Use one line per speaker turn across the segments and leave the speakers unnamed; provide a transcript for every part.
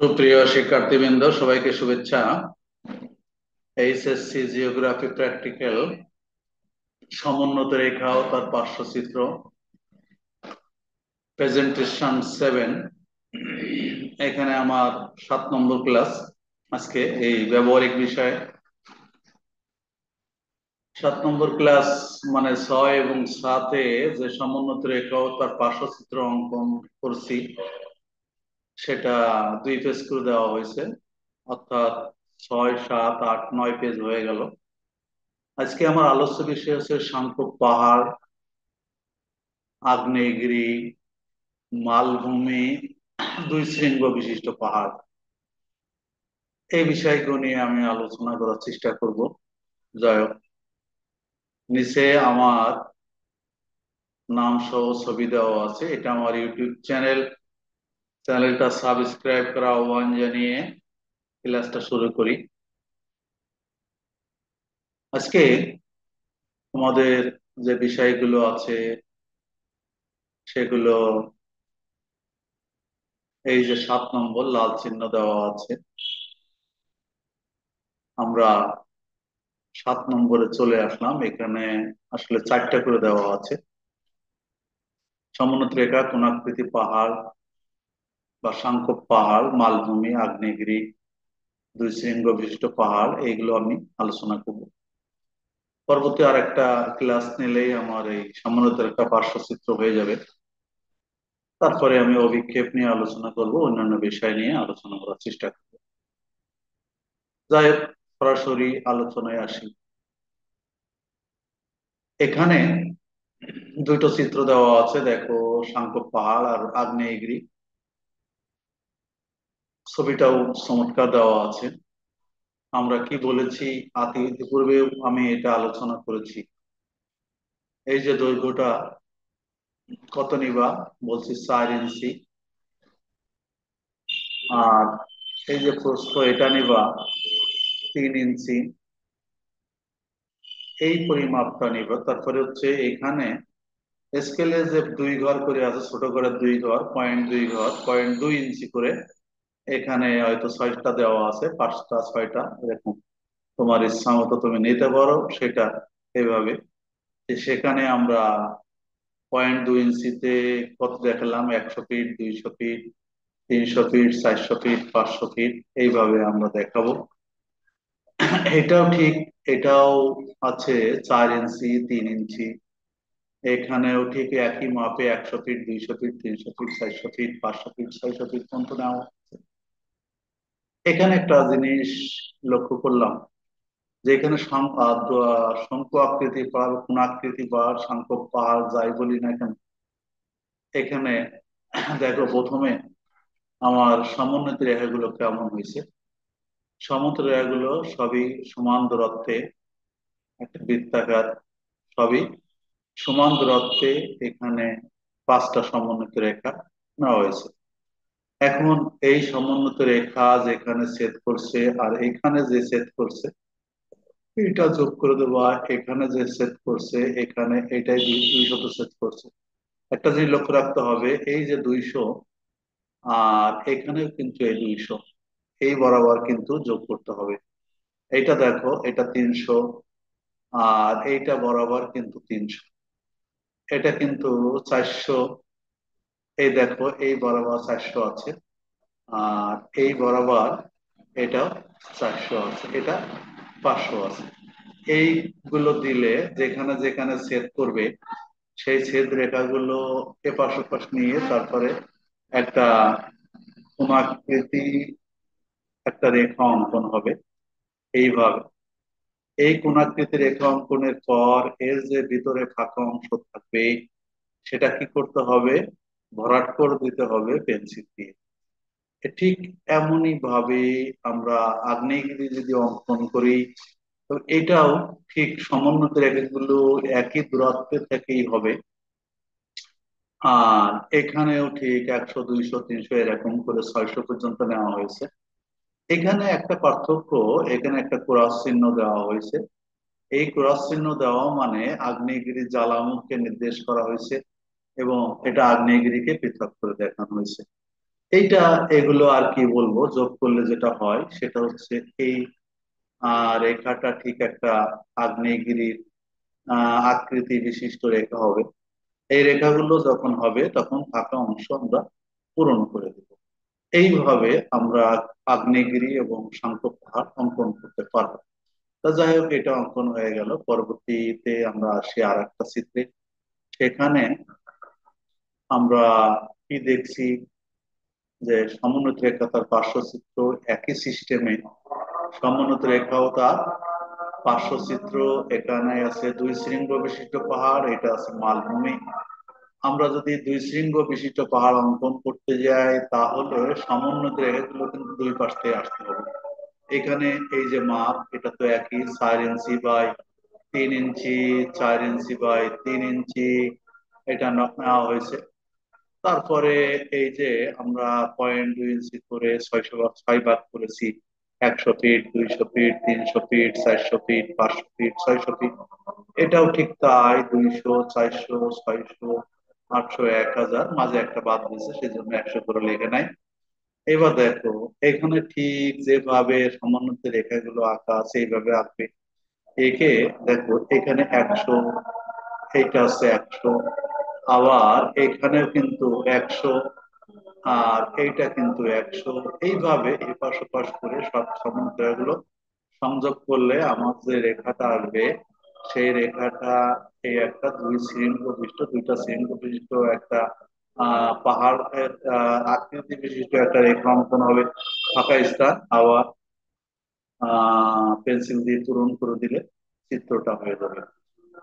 সুপ্রিয় শিক্ষার্থীবৃন্দ, সবাইকে শুভেচ্ছা। এইচএসসি জিওগ্রাফি প্র্যাকটিক্যাল সমুন্নত রেখা ও তার পার্শ্বচিত্র প্রেজেন্টেশন 7, এখানে আমার 7 নম্বর ক্লাস। আজকে এই ব্যবহারিক বিষয়ে 7 নম্বর ক্লাস, মানে 6 এবং 7-এ যে সমুন্নত রেখা ও তার পার্শ্বচিত্র অঙ্কন করছি সেটা 2 পেজ করে দেওয়া হয়েছে, অর্থাৎ 6, 7, 8, 9 পেজ হয়ে গেল। আজকে আমার আলোচ্য বিষয় হচ্ছে সাংখ্য পাহাড়, আগ্নেয়গিরি, মালভূমি, দুই শৃঙ্গ বিশিষ্ট পাহাড়। এই বিষয়গুলো নিয়ে আমি আলোচনা করার চেষ্টা করব। যাই হোক, নিচে আমার নাম সহ ছবি দেওয়া আছে। এটা আমার ইউটিউব চ্যানেল। চ্যানেলটা সাবস্ক্রাইব করা আহ্বান জানিয়ে ক্লাসটা শুরু করি। আজকে আমাদের যে বিষয়গুলো আছে সেগুলো এই যে 7 নম্বর লাল চিহ্ন দেওয়া আছে, আমরা 7 নম্বরে চলে আসলাম। এখানে আসলে 4টা করে দেওয়া আছে: সমোন্নত রেখা, কোণাকৃতি পাহাড় বা সাংখ্য পাহাড়, মালভূমি, আগ্নেয়গিরি, দুই শৃঙ্গ বিশিষ্ট পাহাড়। এইগুলো আমি আলোচনা করব। পরবর্তী আর একটা ক্লাস নিলেই আমার এই সমোন্নত রেখা পার্শ্বচিত্র হয়ে যাবে। তারপরে আমি অভিক্ষেপ নিয়ে আলোচনা করব, অন্যান্য বিষয় নিয়ে আলোচনা করার চেষ্টা করব। যাই হোক, সরাসরি আলোচনায় আসি। এখানে দুটো চিত্র দেওয়া আছে, দেখো, সাংখ্য পাহাড় আর আগ্নেয়গিরি। ছবিটাও চমৎকার দেওয়া আছে। আমরা কি বলেছি, ইতিপূর্বে আমি এটা আলোচনা করেছি। এই যে দৈর্ঘ্যটা কত নিবা, বলছি 4 ইঞ্চি। আর এই যে প্রস্থ, এটা নিবা 3 ইঞ্চি। এই পরিমাপটা নিবা। তারপরে হচ্ছে এখানে স্কেলে যে 2 ঘর করে আছে, ছোট করে 2 ঘর, 0.2 ঘর, 0.2 ইঞ্চি করে। এখানে হয়তো 6টা দেওয়া আছে, 5টা 6টা এরকম। তোমার ইচ্ছা মতো তুমি নিতে পারো সেটা এইভাবে। সেখানে আমরা 0.2 ইঞ্চিতে কত দেখালাম: 100 feet, 200 feet, 300 feet, 400 feet, 500 feet, এইভাবে আমরা দেখাবো। এটাও ঠিক, এটাও আছে 4 ইঞ্চি, 3 ইঞ্চি। এখানেও ঠিক একই মাপে 100 feet, 200 feet, 300 feet, 400 feet, 500 feet, 600 feet পর্যন্ত নেওয়া হচ্ছে। এখানে একটা জিনিস লক্ষ্য করলাম, যে এখানে শঙ্কু আকৃতি বা কোণাকৃতি বা শঙ্কু পাহাড় যাই বলি না কেন, এখানে দেখো প্রথমে আমার সমোন্নতি রেখাগুলো কেমন হয়েছে। সমোন্নতি রেখাগুলো সবই সমান দূরত্বে, একটা বৃত্তাকার, সবই সমান দূরত্বে। এখানে 5টা সমোন্নতি রেখা নেওয়া হয়েছে। এখন এই সমোন্নতি রেখা যেখানে ছেদ করছে আর এখানে যে ছেদ করছে, এটা যোগ করে দেবো। আর এখানে যে ছেদ করছে, এখানে এটাই 200 ছেদ করছে। একটা জিনিস লক্ষ্য রাখতে হবে, এই যে 200 আর এখানেও কিন্তু এই 200, এই বরাবর কিন্তু যোগ করতে হবে। এইটা দেখো, এটা 300, আর এইটা বরাবর কিন্তু 300, এটা কিন্তু 400। এই দেখো, এই বরাবর 400 আছে, আর এই বরাবর এটা 400 আছে, এটা 500 আছে। এইগুলো দিলে যেখানে যেখানে ছেদ করবে, সেই ছেদ রেখাগুলো এপাশ ওপাশ নিয়ে তারপরে একটা কোণাকৃতি, একটা রেখা অঙ্কন হবে এইভাবে। এই কোণাকৃতি রেখা অঙ্কনের পর এর যে ভিতরে ফাঁকা অংশ থাকবে, সেটা কি করতে হবে? ভরাট করে দিতে হবে পেন্সিল দিয়ে। ঠিক এমনই ভাবে আমরা আগ্নেয়গিরি যদি অঙ্কন করি, তো এটাও ঠিক সমোন্নতি রেখাগুলো একই দূরত্বে থেকেই হবে। আর এখানেও ঠিক 100, 200, 300 এরকম করে 600 পর্যন্ত নেওয়া হয়েছে। এখানে একটা পার্থক্য, এখানে একটা ক্রস চিহ্ন দেওয়া হয়েছে। এই ক্রস চিহ্ন দেওয়া মানে আগ্নেয়গিরির জ্বালামুখকে নির্দেশ করা হয়েছে, এবং এটা আগ্নেয়গিরিকে পৃথক করে দেখানো হয়েছে। এইটা, এগুলো আর কি বলবো, যোগ করলে যেটা হয় সেটা হচ্ছে এই রেখাটা ঠিক একটা আগ্নেয়গিরির আকৃতি বিশিষ্ট রেখা হবে। এই রেখাগুলো যখন হবে তখন ফাঁকা অংশ আমরা পূরণ করে দেব। এইভাবে আমরা আগ্নেয়গিরি এবং সাংখ্য পাহাড় অঙ্কন করতে পারবো। তা যাই হোক, এটা অঙ্কন হয়ে গেল। পরবর্তীতে আমরা আসি আর একটা চিত্রে। সেখানে আমরা কি দেখছি, যে সমোন্নত রেখা তার পার্শ্বচিত্র, একই সিস্টেমে সমোন্নত রেখাও তার পার্শ্বচিত্র। এখানে আছে দুই শৃঙ্গ বিশিষ্ট পাহাড়, এটা আছে মালভূমি। আমরা যদি দুই শৃঙ্গ বিশিষ্ট পাহাড় অঙ্কন করতে যাই তাহলে সমোন্নত রেখাগুলো কিন্তু দুই পাশ থেকে আসতে হবে। এখানে এই যে মাপ, এটা তো একই, 4 inch by 3 inch, 4 inch by 3 ইঞ্চি, এটা নেওয়া হয়েছে। তারপরে এই যে আমরা 0.2 ইঞ্চি করে 6 ভাগ করেছি, 100 feet, 200 feet, 300 feet, 400 feet, 500 feet, 600 feet. এটাও ঠিক তাই, 200, 400, 600, 800, 1000, মাঝে একটা বাদ দিয়েছে সেজন্য 100 করে লেখে নাই। এবার দেখো, এখানে ঠিক যেভাবে সমোন্নত রেখাগুলো আঁকা আছে এইভাবে আঁকবে। একে দেখো, এখানে 100, এইটা আছে 100, আবার এখানেও কিন্তু 100, আর এইটা কিন্তু 100। এইভাবে এপাশ ওপাশ করে সব সমুদ্রগুলো সংযোগ করলে আমার যে রেখাটা আসবে, সেই রেখাটা এই একটা দুই শৃঙ্গ বিশিষ্ট, দুইটা শৃঙ্গ বিশিষ্ট একটা পাহাড়ের আকৃতি বিশিষ্ট একটা রেখা অঙ্কন হবে। ফাঁকা স্থান আবার পেন্সিল দিয়ে পূরণ করে দিলে চিত্রটা হয়ে যাবে।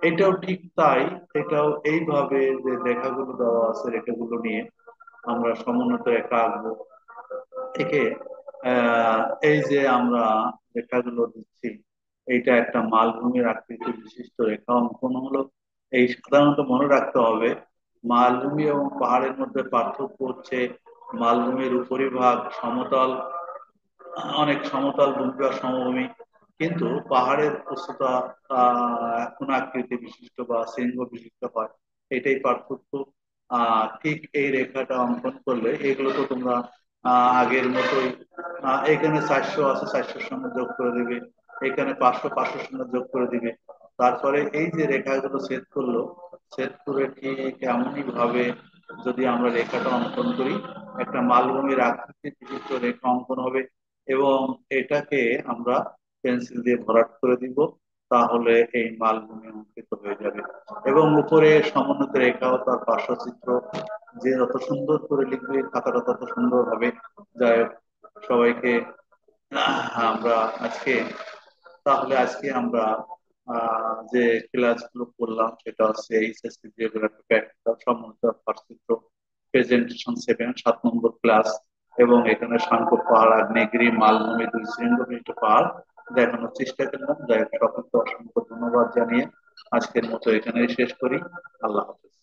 এটাও ঠিক তাই। এটাও এইভাবে যে রেখাগুলো দেওয়া আছে, রেখাগুলো নিয়ে আমরা সমুন্নত রেখা আঁকবো। থেকে এই যে আমরা রেখাগুলো দিচ্ছি, এইটা একটা মালভূমির আকৃতি বিশিষ্ট রেখা অঙ্কন হলো। এই সাধারণত মনে রাখতে হবে, মালভূমি এবং পাহাড়ের মধ্যে পার্থক্য হচ্ছে মালভূমির উপরিভাগ সমতল, অনেক সমতল ভূমি বা সমভূমি, কিন্তু পাহাড়ের উচ্চতা কোন আকৃতি বিশিষ্ট বা শৃঙ্গ বিশিষ্ট হয়। এটাই পার্থক্য। ঠিক এই রেখাটা অঙ্কন করলে এগুলো তো তোমরা আগের মতোই, এখানে 400 আছে, 400-র সঙ্গে যোগ করে দিবে। এখানে 500, 500-র সঙ্গে যোগ করে দিবে। তারপরে এই যে রেখাগুলো ছেদ করলো, ছেদ করে ঠিক এমনই ভাবে যদি আমরা রেখাটা অঙ্কন করি, একটা মালভূমির আকৃতি বিশিষ্ট রেখা অঙ্কন হবে। এবং এটাকে আমরা পেন্সিল দিয়ে ভরাট করে দিব, তাহলে এই মালভূমি অঙ্কিত হয়ে যাবে। এবং উপরে সমোন্নত রেখা ও তার পার্শ্বচিত্র, যে যত সুন্দর করে লিখবে খাতাটা তত সুন্দর হবে। যাই হোক, সবাইকে আমরা আজকে, তাহলে আজকে আমরা যে ক্লাসগুলো করলাম সেটা হচ্ছে এইচএসসি জিওগ্রাফি প্র্যাকটিক্যাল সমুদ্র পার্থক্য প্রেজেন্টেশন 7 নম্বর ক্লাস। এবং এখানে সাংখ্য পাহাড়, আগ্নেয়গিরি, মালভূমি, দুই শৃঙ্গ বিশিষ্ট পাহাড় দেখানোর চেষ্টা করলাম। যাই হোক, সকলকে অসংখ্য ধন্যবাদ জানিয়ে আজকের মতো এখানেই শেষ করি। আল্লাহ হাফেজ।